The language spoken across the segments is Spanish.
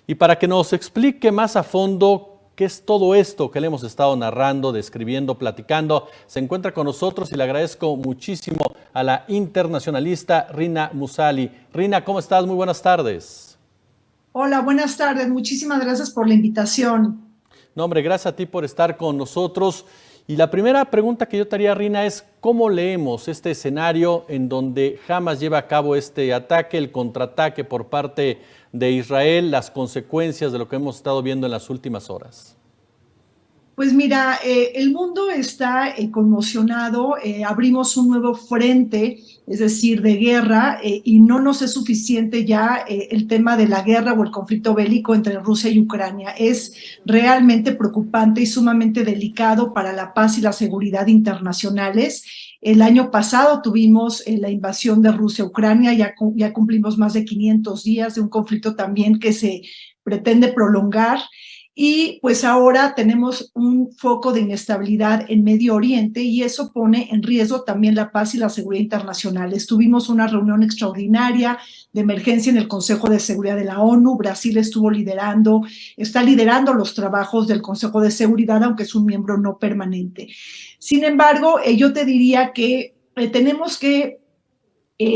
Y para que nos explique más a fondo qué es todo esto que le hemos estado narrando, describiendo, platicando, se encuentra con nosotros y le agradezco muchísimo a la internacionalista Rina Musali. Rina, ¿cómo estás? Muy buenas tardes. Hola, buenas tardes. Muchísimas gracias por la invitación. No, hombre, gracias a ti por estar con nosotros. Y la primera pregunta que yo te haría, Rina, es ¿cómo leemos este escenario en donde Hamas lleva a cabo este ataque, el contraataque por parte de Israel, las consecuencias de lo que hemos estado viendo en las últimas horas? Pues mira, el mundo está conmocionado, abrimos un nuevo frente, es decir, de guerra, y no nos es suficiente ya el tema de la guerra o el conflicto bélico entre Rusia y Ucrania. Es realmente preocupante y sumamente delicado para la paz y la seguridad internacionales. El año pasado tuvimos la invasión de Rusia a Ucrania, ya cumplimos más de 500 días de un conflicto también que se pretende prolongar. Y pues ahora tenemos un foco de inestabilidad en Medio Oriente y eso pone en riesgo también la paz y la seguridad internacional. Tuvimos una reunión extraordinaria de emergencia en el Consejo de Seguridad de la ONU. Brasil está liderando los trabajos del Consejo de Seguridad, aunque es un miembro no permanente. Sin embargo, yo te diría que tenemos que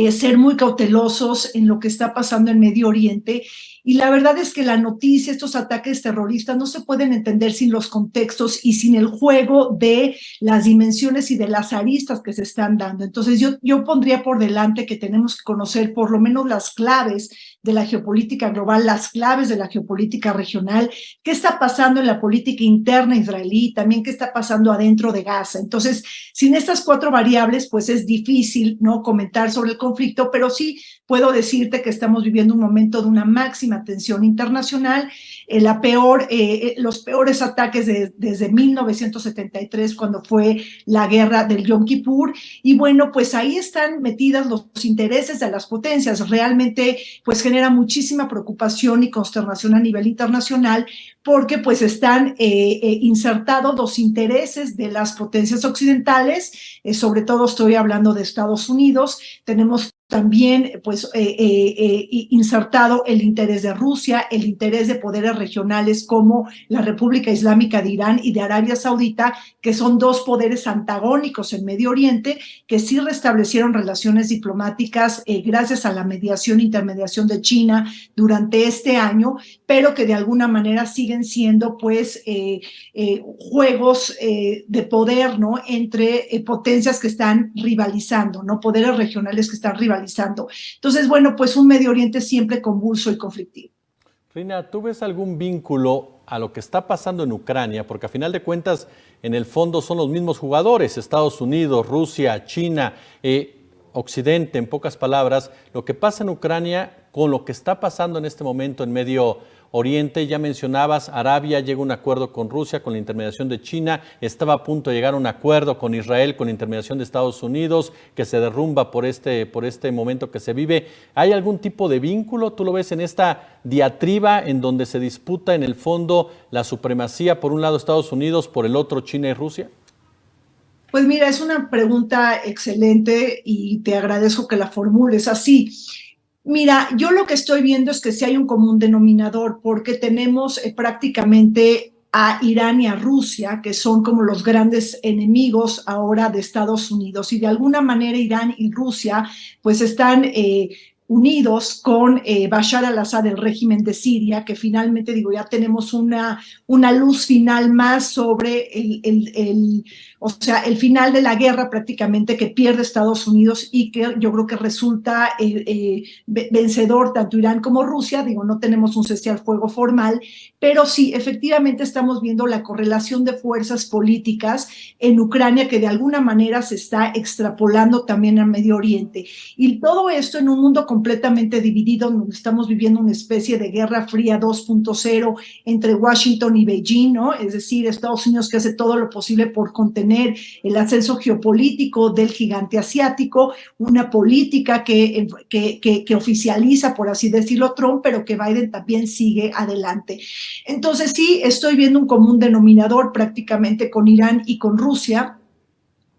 ser muy cautelosos en lo que está pasando en Medio Oriente. Y la verdad es que la noticia, estos ataques terroristas no se pueden entender sin los contextos y sin el juego de las dimensiones y de las aristas que se están dando. Entonces yo pondría por delante que tenemos que conocer por lo menos las claves de la geopolítica global, las claves de la geopolítica regional, qué está pasando en la política interna israelí, también qué está pasando adentro de Gaza. Entonces, sin estas cuatro variables, pues es difícil, ¿no?, comentar sobre el conflicto, pero sí puedo decirte que estamos viviendo un momento de una máxima tensión internacional, los peores ataques desde 1973, cuando fue la guerra del Yom Kippur, y bueno, pues ahí están metidas los intereses de las potencias. Realmente pues genera muchísima preocupación y consternación a nivel internacional, porque pues están insertados los intereses de las potencias occidentales, sobre todo estoy hablando de Estados Unidos. Tenemos también pues insertado el interés de Rusia, el interés de poderes regionales como la República Islámica de Irán y de Arabia Saudita, que son dos poderes antagónicos en Medio Oriente, que sí restablecieron relaciones diplomáticas gracias a la mediación e intermediación de China durante este año, pero que de alguna manera siguen siendo pues juegos de poder, ¿no?, entre potencias que están rivalizando, ¿no?, poderes regionales que están rivalizando. Entonces, bueno, pues un Medio Oriente siempre convulso y conflictivo. Rina, ¿tú ves algún vínculo a lo que está pasando en Ucrania? Porque a final de cuentas, en el fondo son los mismos jugadores, Estados Unidos, Rusia, China, Occidente, en pocas palabras. Lo que pasa en Ucrania con lo que está pasando en este momento en Medio Oriente, ya mencionabas, Arabia llega a un acuerdo con Rusia, con la intermediación de China, estaba a punto de llegar a un acuerdo con Israel, con la intermediación de Estados Unidos, que se derrumba por este momento que se vive. ¿Hay algún tipo de vínculo? ¿Tú lo ves en esta diatriba en donde se disputa en el fondo la supremacía, por un lado Estados Unidos, por el otro China y Rusia? Pues mira, es una pregunta excelente y te agradezco que la formules así. Mira, yo lo que estoy viendo es que sí hay un común denominador, porque tenemos prácticamente a Irán y a Rusia, que son como los grandes enemigos ahora de Estados Unidos, y de alguna manera Irán y Rusia pues están unidos con Bashar al-Assad, el régimen de Siria, que finalmente, digo, ya tenemos una luz final más sobre o sea, el final de la guerra prácticamente, que pierde Estados Unidos y que yo creo que resulta vencedor tanto Irán como Rusia. Digo, no tenemos un cese al fuego formal, pero sí, efectivamente estamos viendo la correlación de fuerzas políticas en Ucrania, que de alguna manera se está extrapolando también al Medio Oriente. Y todo esto en un mundo completamente dividido, donde estamos viviendo una especie de guerra fría 2.0 entre Washington y Beijing, ¿no? Es decir, Estados Unidos, que hace todo lo posible por contener el ascenso geopolítico del gigante asiático, una política que oficializa, por así decirlo, Trump, pero que Biden también sigue adelante. Entonces sí, estoy viendo un común denominador prácticamente con Irán y con Rusia,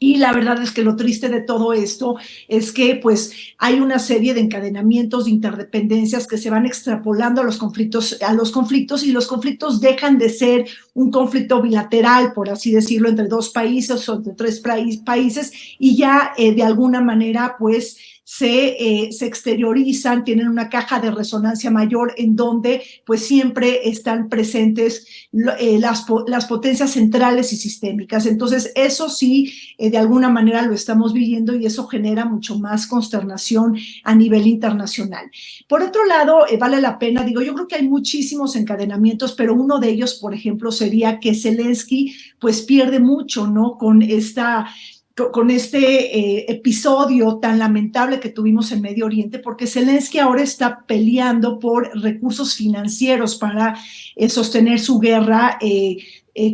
Y la verdad es que lo triste de todo esto es que pues hay una serie de encadenamientos, de interdependencias que se van extrapolando a los conflictos y los conflictos dejan de ser un conflicto bilateral, por así decirlo, entre dos países o entre tres países y ya de alguna manera pues se exteriorizan, tienen una caja de resonancia mayor en donde pues siempre están presentes las potencias centrales y sistémicas. Entonces eso sí de alguna manera lo estamos viviendo y eso genera mucho más consternación a nivel internacional. Por otro lado, vale la pena, digo, yo creo que hay muchísimos encadenamientos, pero uno de ellos, por ejemplo, sería que Zelensky pues pierde mucho, ¿no? Con este episodio tan lamentable que tuvimos en Medio Oriente, porque Zelensky ahora está peleando por recursos financieros para sostener su guerra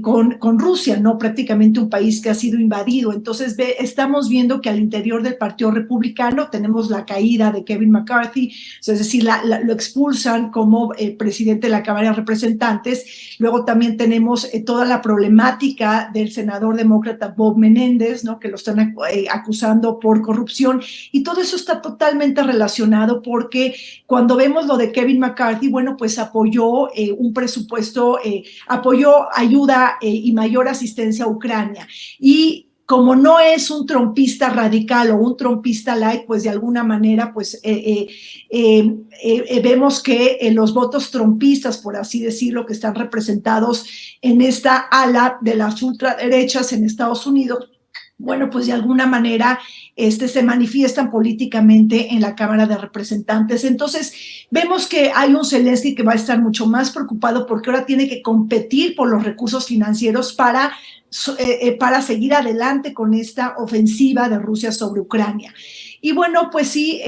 con Rusia, ¿no? Prácticamente un país que ha sido invadido. Entonces estamos viendo que al interior del Partido Republicano tenemos la caída de Kevin McCarthy, o sea, es decir, lo expulsan como presidente de la Cámara de Representantes. Luego también tenemos toda la problemática del senador demócrata Bob Menéndez, ¿no? Que lo están acusando por corrupción. Y todo eso está totalmente relacionado porque cuando vemos lo de Kevin McCarthy, bueno, pues apoyó un presupuesto, apoyó ayuda y mayor asistencia a Ucrania. Y como no es un trompista radical o un trompista light, pues de alguna manera, pues vemos que los votos trompistas, por así decirlo, que están representados en esta ala de las ultraderechas en Estados Unidos, bueno, pues de alguna manera se manifiestan políticamente en la Cámara de Representantes. Entonces, vemos que hay un Zelensky que va a estar mucho más preocupado porque ahora tiene que competir por los recursos financieros para seguir adelante con esta ofensiva de Rusia sobre Ucrania. Y bueno, pues sí,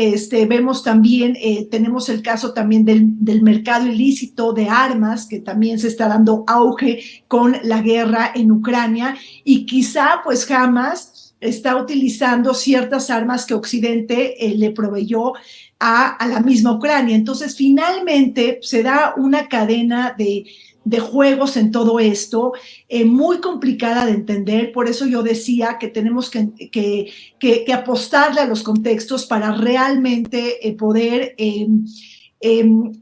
vemos también, tenemos el caso también del mercado ilícito de armas, que también se está dando auge con la guerra en Ucrania, y quizá pues Hamas está utilizando ciertas armas que Occidente le proveyó a la misma Ucrania. Entonces, finalmente se da una cadena de juegos en todo esto, muy complicada de entender. Por eso yo decía que tenemos que apostarle a los contextos para realmente poder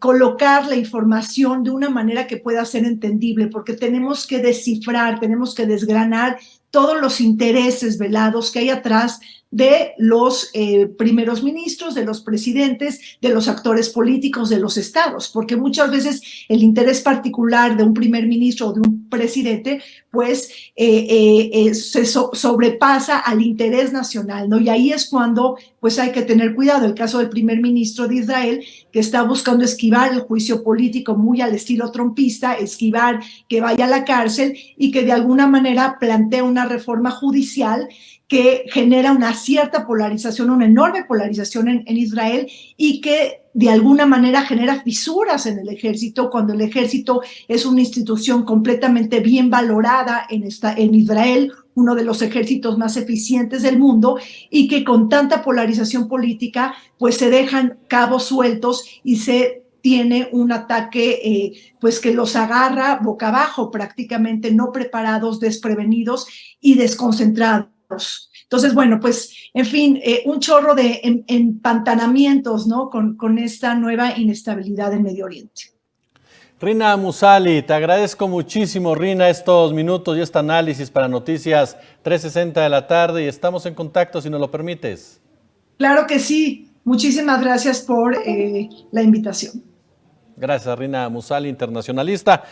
colocar la información de una manera que pueda ser entendible, porque tenemos que descifrar, tenemos que desgranar todos los intereses velados que hay atrás de los primeros ministros, de los presidentes, de los actores políticos, de los estados, porque muchas veces el interés particular de un primer ministro o de un presidente, pues sobrepasa al interés nacional, ¿no? Y ahí es cuando, pues hay que tener cuidado. El caso del primer ministro de Israel, que está buscando esquivar el juicio político muy al estilo trumpista, esquivar que vaya a la cárcel y que de alguna manera plantea una reforma judicial que genera una cierta polarización, una enorme polarización en Israel y que de alguna manera genera fisuras en el ejército, cuando el ejército es una institución completamente bien valorada en Israel, uno de los ejércitos más eficientes del mundo, y que con tanta polarización política pues se dejan cabos sueltos y se tiene un ataque pues que los agarra boca abajo, prácticamente no preparados, desprevenidos y desconcentrados. Entonces, bueno, pues, en fin, un chorro de empantanamientos, ¿no? Con esta nueva inestabilidad en Medio Oriente. Rina Musali, te agradezco muchísimo, Rina, estos minutos y este análisis para Noticias 360 de la tarde, y estamos en contacto si nos lo permites. Claro que sí. Muchísimas gracias por la invitación. Gracias, Rina Musali, internacionalista.